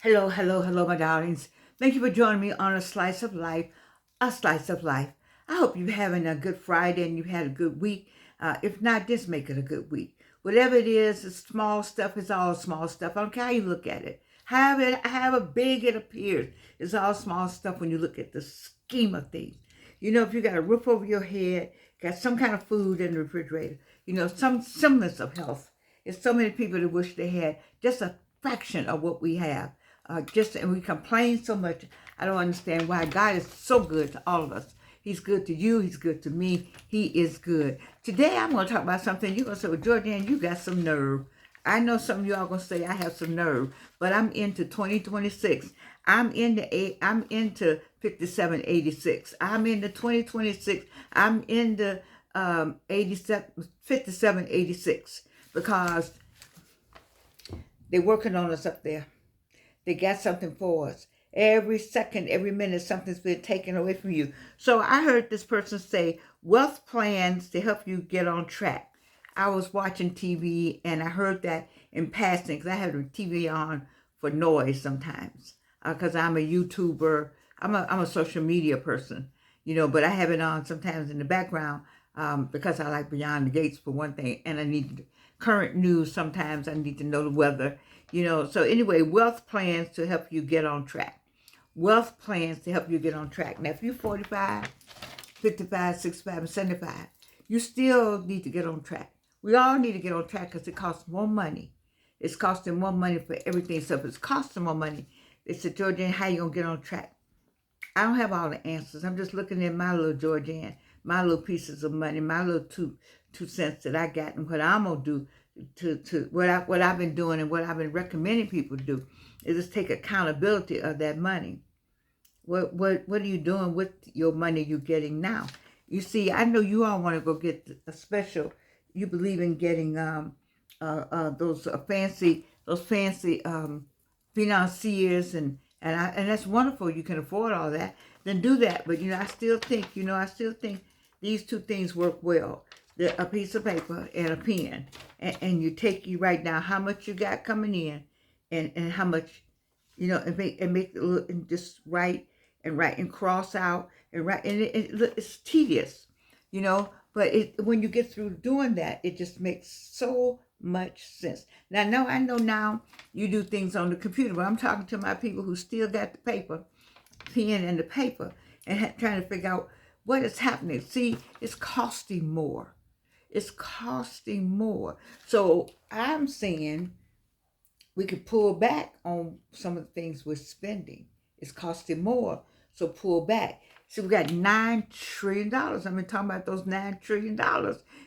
Hello, hello, hello, my darlings. Thank you for joining me on A Slice of Life, A Slice of Life. I hope you're having a good Friday and you've had a good week. If not, just make it a good week. Whatever it is, it's small stuff. It's all small stuff. I don't care how you look at it. However big it appears, it's all small stuff when you look at the scheme of things. You know, if you got a roof over your head, got some kind of food in the refrigerator, some semblance of health. There's so many people that wish they had just a fraction of what we have. And we complain so much. I don't understand why God is so good to all of us. He's good to you. He's good to me. He is good. Today I'm going to talk about something. You're going to say, well, Georgianne, you got some nerve. I know some of you are going to say I have some nerve, but I'm into 2026. I'm into 5786. I'm into 2026. I'm into 5786 because they're working on us up there. They got something for us. Every second, every minute, something's been taken away from you. So I heard this person say, wealth plans to help you get on track. I was watching TV and I heard that in passing because I have the TV on for noise sometimes because I'm a YouTuber. I'm a social media person, but I have it on sometimes in the background because I like Beyond the Gates for one thing, and I need current news sometimes. I need to know the weather. So anyway, wealth plans to help you get on track. Wealth plans to help you get on track. Now, if you're 45, 55, 65, and 75, you still need to get on track. We all need to get on track because it costs more money. It's costing more money for everything. So if it's costing more money, they said, Georgianne, how you going to get on track? I don't have all the answers. I'm just looking at my little Georgianne, my little pieces of money, my little two cents that I got, and what I'm going to do to what I've been doing and what I've been recommending people to do is just take accountability of that money. What are you doing with your money you're getting now? You see, I know you all want to go get a special. You believe in getting those fancy financiers and that's wonderful. You can afford all that. Then do that. But I still think these two things work well. A piece of paper and a pen, and you write down how much you got coming in, and how much, and make it look, and just write and cross out and write, and it's tedious, but when you get through doing that, it just makes so much sense. Now, I know now you do things on the computer, but I'm talking to my people who still got the paper, pen and the paper, and trying to figure out what is happening. See, it's costing more. It's costing more. So I'm saying we could pull back on some of the things we're spending. It's costing more. So pull back. So we got $9 trillion. I've been talking about those $9 trillion.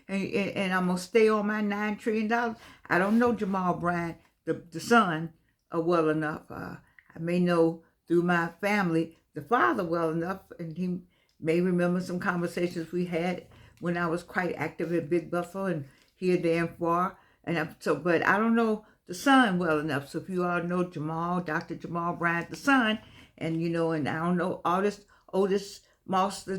And I'm going to stay on my $9 trillion. I don't know Jamal Bryant, the son, well enough. I may know through my family the father well enough. And he may remember some conversations we had when I was quite active at Big Buffalo and here, there, and far. But I don't know the son well enough. So if you all know Jamal, Dr. Jamal Bryant, the son, and and I don't know Otis Moss the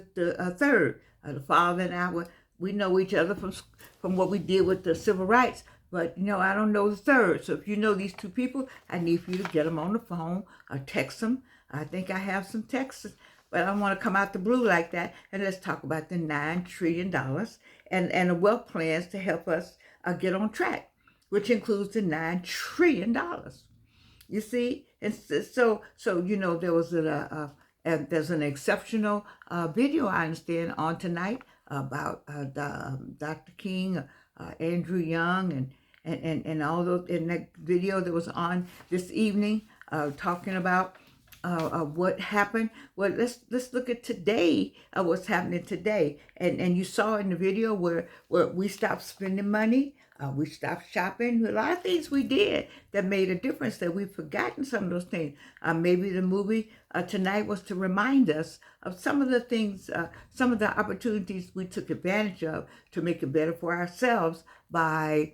third. The father and I we know each other from what we did with the civil rights. But I don't know the third. So if you know these two people, I need for you to get them on the phone or text them. I think I have some texts. But I don't want to come out the blue like that. And let's talk about the $9 trillion and the wealth plans to help us get on track, which includes the $9 trillion. You see? And so there was there's an exceptional video, I understand, on tonight about Dr. King, Andrew Young, and all those, in that video that was on this evening, talking about what happened. Well, let's look at today, what's happening today. And you saw in the video where we stopped spending money, we stopped shopping. A lot of things we did that made a difference, that we've forgotten some of those things. Maybe the movie tonight was to remind us of some of the things, some of the opportunities we took advantage of to make it better for ourselves by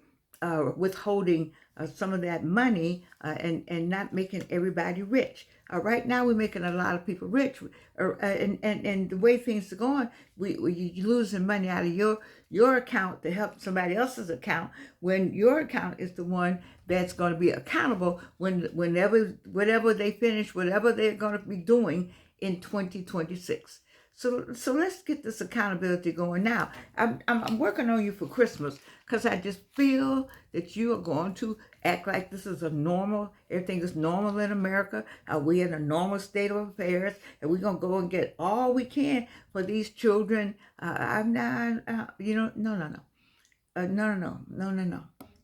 withholding some of that money and not making everybody rich. Right now, we're making a lot of people rich, and the way things are going, you're losing money out of your account to help somebody else's account when your account is the one that's going to be accountable whenever they finish whatever they're going to be doing in 2026. So let's get this accountability going now. I'm working on you for Christmas because I just feel that you are going to act like this is a normal, everything is normal in America. We're in a normal state of affairs, and we're gonna go and get all we can for these children. I'm not, no.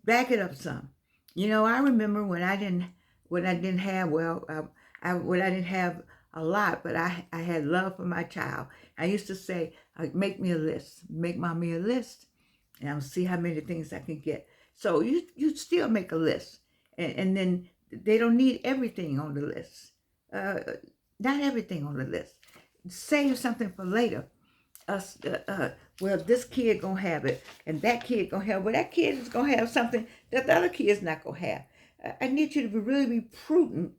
Back it up some. I remember when I didn't have when I didn't have a lot, but I had love for my child. I used to say, make me a list, make mommy a list, and I'll see how many things I can get. So you still make a list, and then they don't need everything on the list. Not everything on the list. Save something for later. Well, this kid gonna have it, and that kid gonna have. Well, that kid is gonna have something that the other kid's not gonna have. I need you to really be prudent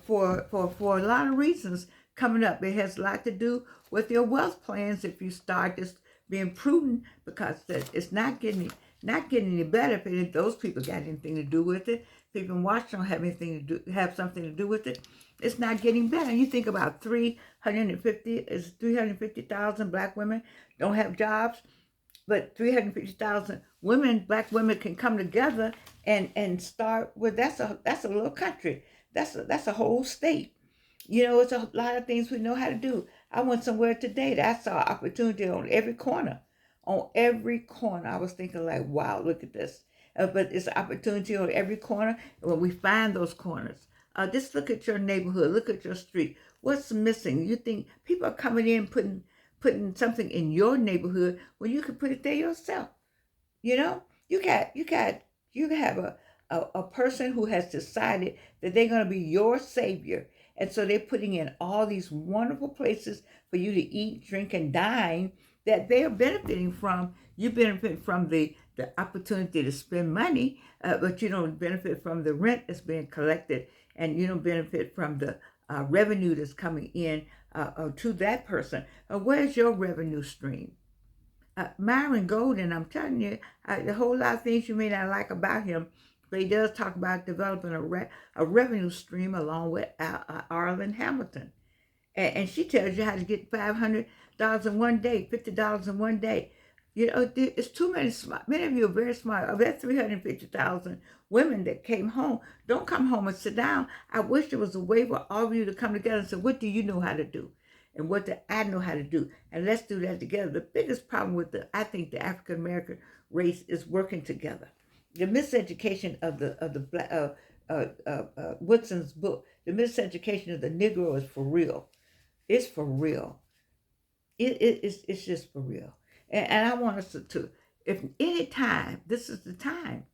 for a lot of reasons coming up. It has a lot to do with your wealth plans if you start just being prudent, because it's not getting any better if those people got anything to do with it. People in Washington don't have something to do with it. It's not getting better. You think about 350,000 black women don't have jobs, but 350,000 black women can come together and start with. That's a little country. That's a whole state. It's a lot of things we know how to do. I went somewhere today that I saw opportunity on every corner. On every corner, I was thinking like, wow, look at this. But it's opportunity on every corner. And when we find those corners, just look at your neighborhood, look at your street. What's missing? You think people are coming in putting something in your neighborhood when you can put it there yourself? You have a person who has decided that they're going to be your savior. And so they're putting in all these wonderful places for you to eat, drink, and dine that they're benefiting from. You benefit from the opportunity to spend money, but you don't benefit from the rent that's being collected, and you don't benefit from the revenue that's coming in to that person. Where's your revenue stream? Myron Golden, I'm telling you, a whole lot of things you may not like about him, but he does talk about developing a revenue stream along with Arlen Hamilton. And she tells you how to get $500 in one day, $50 in one day. It's too many smart. Many of you are very smart. Of that 350,000 women that came home, don't come home and sit down. I wish there was a way for all of you to come together and say, what do you know how to do? And what do I know how to do? And let's do that together. The biggest problem with I think the African American race is working together. The miseducation of Woodson's book, the miseducation of the Negro is for real. It's for real. It's just for real. And I want us to, if any time, this is the time.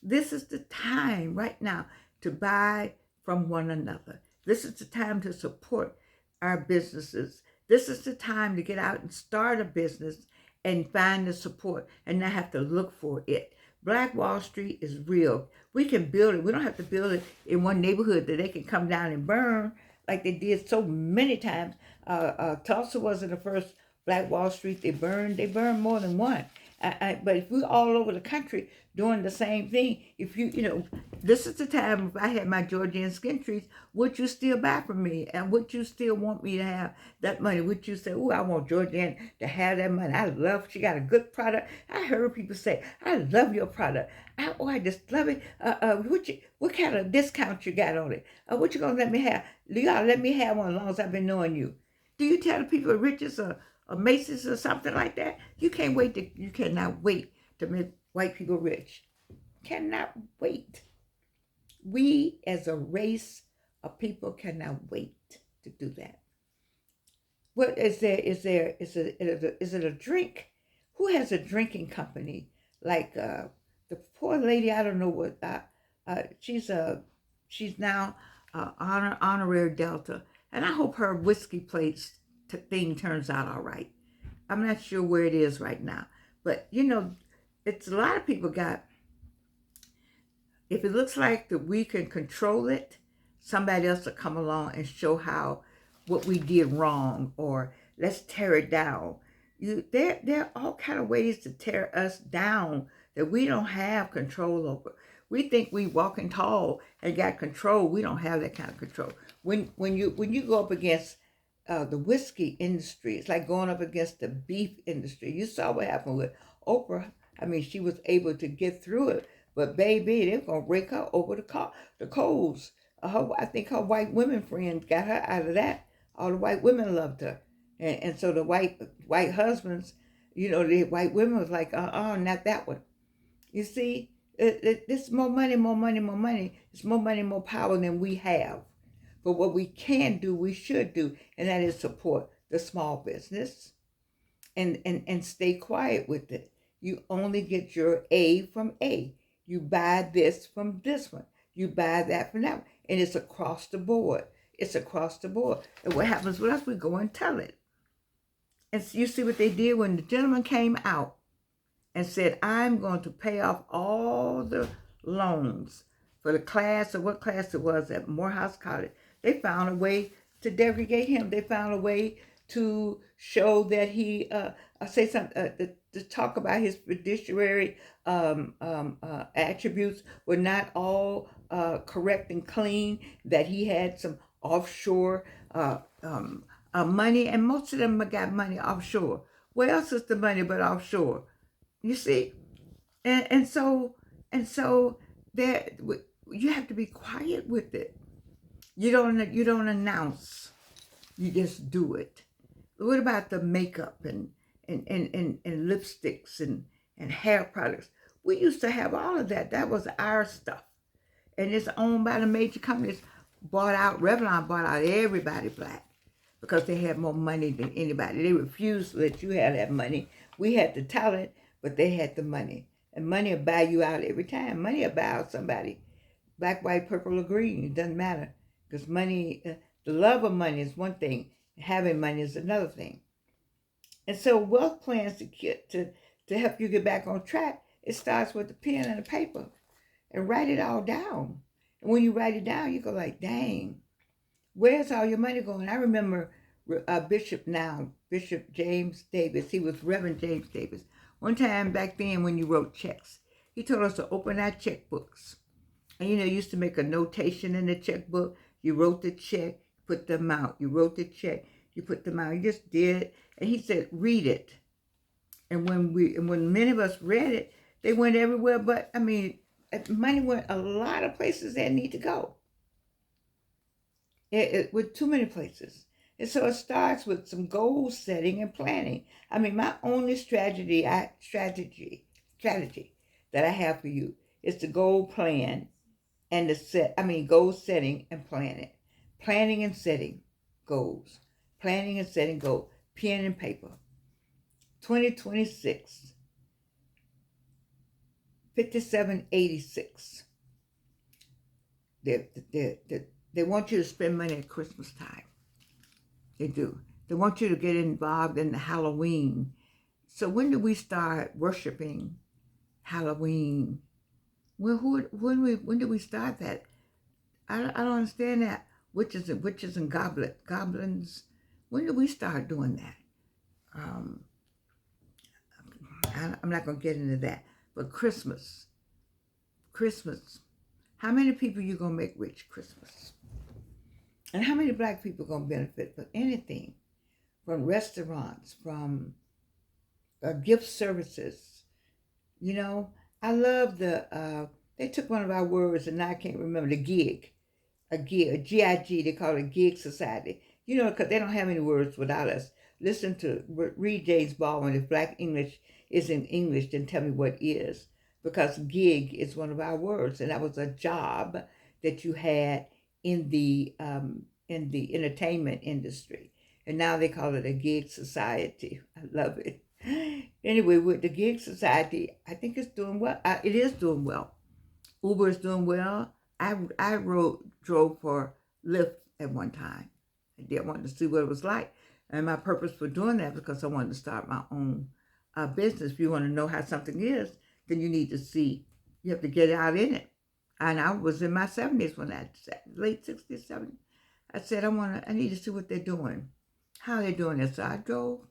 This is the time right now to buy from one another. This is the time to support our businesses. This is the time to get out and start a business and find the support and not have to look for it. Black Wall Street is real. We can build it. We don't have to build it in one neighborhood that they can come down and burn like they did so many times. Tulsa wasn't the first Black Wall Street they burned. They burned more than one. But if we're all over the country doing the same thing, this is the time. If I had my Georgian skin trees, would you still buy from me? And would you still want me to have that money? Would you say, oh, I want Georgian to have that money? She got a good product. I heard people say, I love your product. I just love it. What kind of discount you got on it? What you gonna let me have? You gotta let me have one as long as I've been knowing you. Do you tell the people at Richards or Macy's or something like that? You cannot wait to make white people rich. Cannot wait. We as a race of people cannot wait to do that. What is there? Is it a drink? Who has a drinking company? Like the poor lady, I don't know what. She's now honorary Delta, and I hope her whiskey place thing turns out all right. I'm not sure where it is right now, but it's a lot of people got. If it looks like that we can control it, somebody else will come along and show how what we did wrong, or let's tear it down. There are all kind of ways to tear us down that we don't have control over. We think we walking tall and got control. We don't have that kind of control. When you go up against the whiskey industry, it's like going up against the beef industry. You saw what happened with Oprah. I mean, she was able to get through it, but baby, they're gonna rake her over the coals. I think her white women friends got her out of that. All the white women loved her, and so the white husbands, the white women was like, not that one. You see, it's more money, more money, more money. It's more money, more power than we have. But what we can do, we should do, and that is support the small business and stay quiet with it. You only get your A from A. You buy this from this one. You buy that from that one. And it's across the board. It's across the board. And what happens with us, we go and tell it. And so you see what they did when the gentleman came out and said, I'm going to pay off all the loans for the class, or what class it was at Morehouse College. They found a way to degrade him. They found a way to show that he, say something, to talk about his fiduciary attributes were not all correct and clean, that he had some offshore money, and most of them got money offshore. Where else is the money but offshore? You see? And so there, you have to be quiet with it. You don't announce. You just do it. What about the makeup and lipsticks and hair products? We used to have all of that. That was our stuff. And it's owned by the major companies. Revlon bought out everybody black because they had more money than anybody. They refused to let you have that money. We had the talent, but they had the money. And money will buy you out every time. Money will buy out somebody. Black, white, purple, or green. It doesn't matter. Because money, the love of money is one thing. Having money is another thing. And so wealth plans to help you get back on track, it starts with the pen and the paper. And write it all down. And when you write it down, you go like, dang, where's all your money going? I remember Bishop James Davis. He was Reverend James Davis. One time back then when you wrote checks, he told us to open our checkbooks. And you used to make a notation in the checkbook. You wrote the check, put the amount. You wrote the check, you put the amount. You just did it. And he said, read it. And when many of us read it, they went everywhere. But money went a lot of places that need to go. With too many places. And so it starts with some goal setting and planning. My only strategy that I have for you is the goal plan and goal setting and planning. Planning and setting goals. Planning and setting goals. Pen and paper. 2026. 5786. They want you to spend money at Christmas time. They do. They want you to get involved in the Halloween. So when do we start worshiping Halloween? Well, when do we start that? I don't understand that. Witches and goblins. When do we start doing that? I'm not going to get into that. But Christmas. How many people you going to make rich Christmas? And how many black people going to benefit from anything? From restaurants, from gift services. I love they took one of our words and now I can't remember, the gig. A GIG, they call it Gig Society. Because they don't have any words without us. Listen to, read James Baldwin. If Black English isn't English, then tell me what is. Because gig is one of our words. And that was a job that you had in the entertainment industry. And now they call it a gig society. I love it. Anyway, with the gig society, I think it's doing well. It is doing well. Uber is doing well. I drove for Lyft at one time. I did want to see what it was like. And my purpose for doing that was because I wanted to start my own business. If you want to know how something is, then you need to see. You have to get out in it. And I was in my 70s when I late 60s, 70s. I said, I need to see what they're doing, how they're doing it. So I drove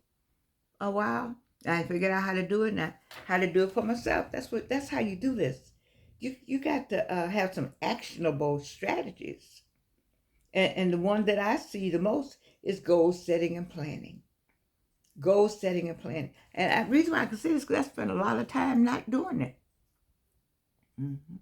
a while. I figured out how to do it and how to do it for myself. That's how you do this. You got to have some actionable strategies. And the one that I see the most is goal setting and planning. Goal setting and planning. And the reason why I can say this is because I spent a lot of time not doing it. Mm-hmm.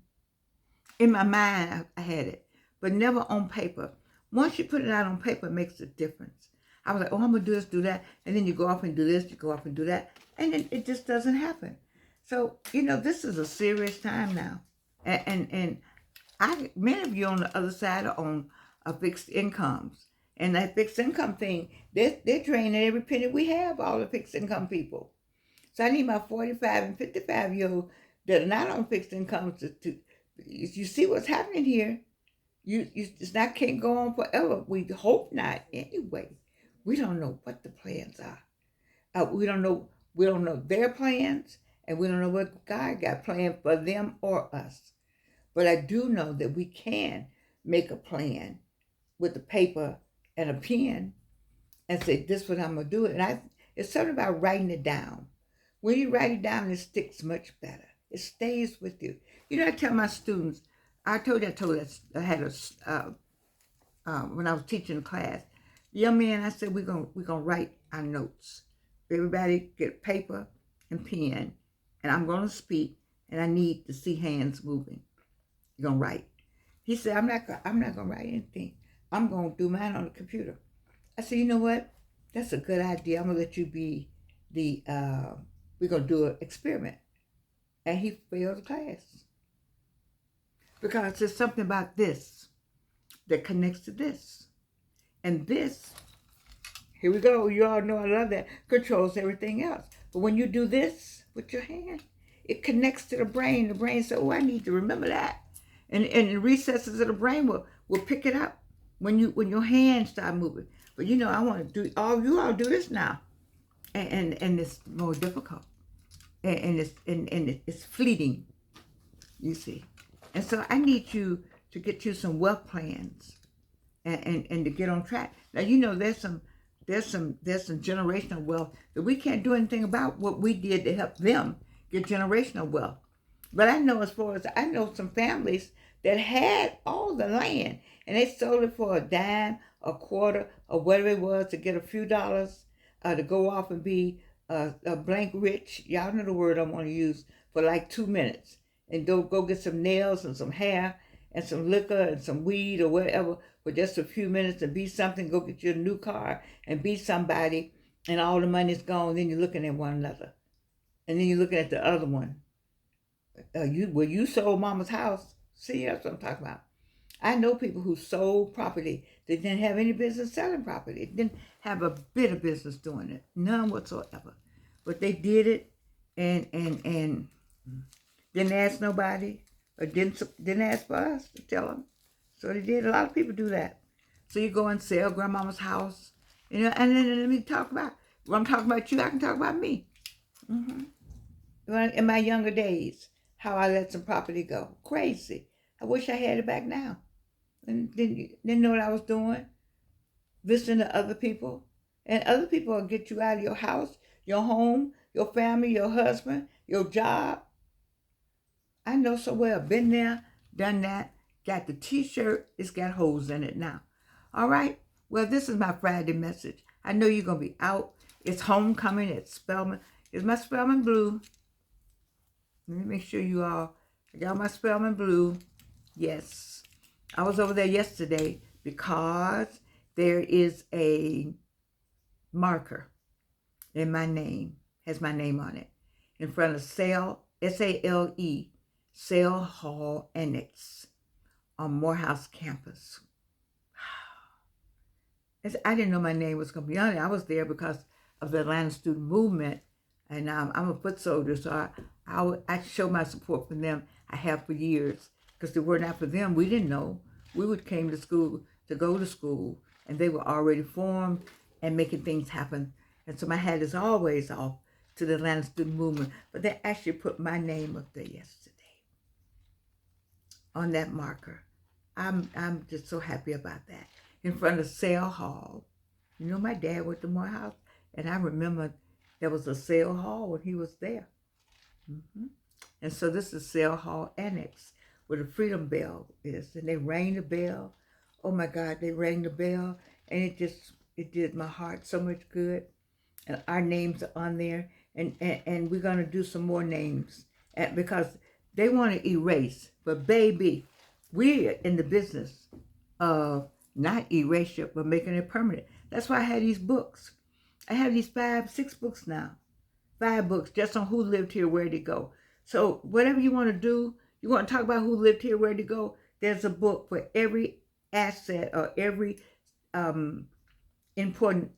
In my mind, I had it, but never on paper. Once you put it out on paper, it makes a difference. I was like, oh, I'm going to do this, do that. And then you go off and do this, you go off and do that. And it just doesn't happen. So, this is a serious time now. And many of you on the other side are on fixed incomes. And that fixed income thing, they're draining every penny we have, all the fixed income people. So I need my 45 and 55-year-old that are not on fixed incomes to you see what's happening here. It's not can't go on forever. We hope not anyway. We don't know what the plans are. We don't know their plans, and we don't know what God got planned for them or us. But I do know that we can make a plan with a paper and a pen and say, this is what I'm going to do. And it's something about writing it down. When you write it down, it sticks much better. It stays with you. I tell my students, I had when I was teaching a class, young man, I said, we're gonna write our notes. Everybody get paper and pen, and I'm gonna speak, and I need to see hands moving. You're gonna write. He said, I'm not gonna write anything. I'm gonna do mine on the computer. I said, you know what? That's a good idea. I'm gonna let you be we're gonna do an experiment. And he failed the class. Because there's something about this that connects to this. And this, here we go, you all know I love that, controls everything else. But when you do this with your hand, it connects to the brain. The brain says, oh, I need to remember that. And the recesses of the brain will pick it up when your hands start moving. But I want to do, you all do this now. And it's more difficult. And it's fleeting, you see. And so I need you to get you some wealth plans and to get on track. Now, there's some generational wealth that we can't do anything about what we did to help them get generational wealth. But I know some families that had all the land and they sold it for a dime, a quarter, or whatever it was to get a few dollars to go off and be a blank rich. Y'all know the word I want to use, for like 2 minutes. And go get some nails and some hair and some liquor and some weed or whatever for just a few minutes and be something. Go get you a new car and be somebody, and all the money's gone. Then you're looking at one another, and then you're looking at the other one. You sold mama's house. See, that's what I'm talking about. I know people who sold property. They didn't have any business selling property. They didn't have a bit of business doing it, none whatsoever. But they did it, and didn't ask nobody, or didn't ask for us to tell them. So they did. A lot of people do that. So you go and sell grandmama's house, and then let me talk about, when I'm talking about you, I can talk about me. In my younger days, how I let some property go. Crazy. I wish I had it back now. And didn't know what I was doing. Listening to other people. And other people will get you out of your house, your home, your family, your husband, your job. I know so well. Been there, done that. Got the t-shirt. It's got holes in it now. All right? Well, this is my Friday message. I know you're going to be out. It's homecoming at Spelman. Is my Spelman blue? Let me make sure you all, I got my Spelman blue. Yes. I was over there yesterday because there is a marker in my name, has my name on it, in front of SALE, S-A-L-E, Sale Hall Annex on Morehouse campus. I didn't know my name was going to be on it. I was there because of the Atlanta student movement, and I'm a foot soldier, so I show my support for them. I have for years, because if it were not for them, we didn't know. We came to school to go to school, and they were already formed and making things happen. And so my hat is always off to the Atlanta student movement, but they actually put my name up there yesterday. on that marker. I'm just so happy about that. In front of Sale Hall. You know, my dad went to Morehouse, and I remember there was a Sale Hall when he was there. Hmm. And so this is Sale Hall Annex, where the Freedom Bell is. And they rang the bell. Oh my God, they rang the bell, and it did my heart so much good. And our names are on there, and we're gonna do some more names because they want to erase. But baby, we're in the business of not erasure, but making it permanent. That's why I had these books. I have these 6 books now. 5 books just on who lived here, where to go. So whatever you want to do, you want to talk about who lived here, where to go, there's a book for every asset or every important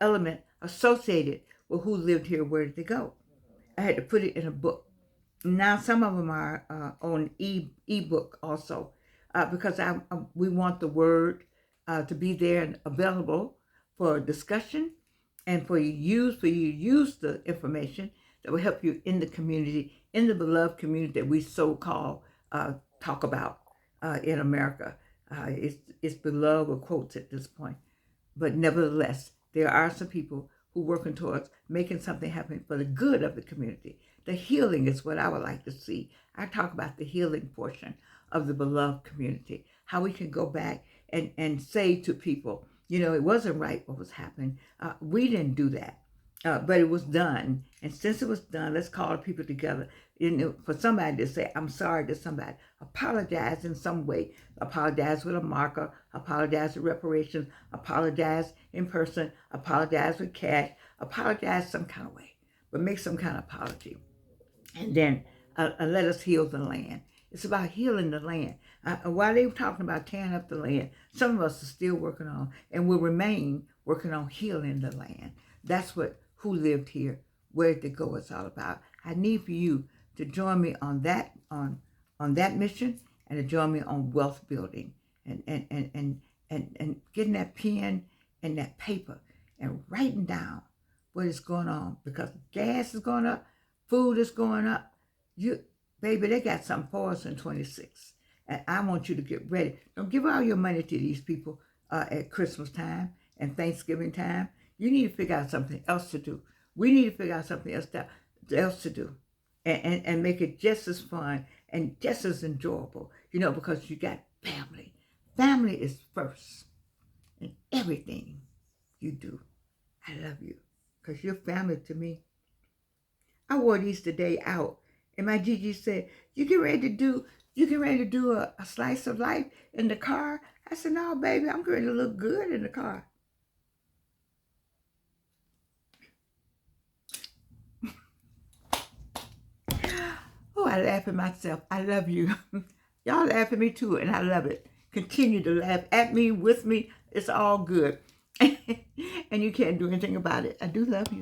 element associated with who lived here, where to go. I had to put it in a book. Now some of them are on ebook also, because we want the word to be there and available for discussion and for you to use the information that will help you in the community, in the beloved community that we so-called talk about in America. It's beloved with quotes at this point. But nevertheless, there are some people who are working towards making something happen for the good of the community. The healing is what I would like to see. I talk about the healing portion of the beloved community, how we can go back and say to people, you know, it wasn't right what was happening. We didn't do that, but it was done. And since it was done, let's call the people together. You know, for somebody to say, I'm sorry to somebody, apologize in some way, apologize with a marker, apologize with reparations, apologize in person, apologize with cash, apologize some kind of way, but make some kind of apology. And then let us heal the land. It's about healing the land. While they were talking about tearing up the land, some of us are still working on and will remain working on healing the land. That's what who lived here, where to go is all about. I need for you to join me on that mission, and to join me on wealth building and getting that pen and that paper and writing down what is going on, because gas is going up, food is going up. Baby, they got something for us in 26. And I want you to get ready. Don't give all your money to these people at Christmas time and Thanksgiving time. You need to figure out something else to do. We need to figure out something else to do and make it just as fun and just as enjoyable, you know, because you got family. Family is first in everything you do. I love you because you're family to me. I wore these today out, and my Gigi said, you get ready to do a slice of life in the car? I said, no, baby, I'm going to look good in the car. Oh, I laugh at myself. I love you. Y'all laugh at me too, and I love it. Continue to laugh at me, with me. It's all good. And you can't do anything about it. I do love you.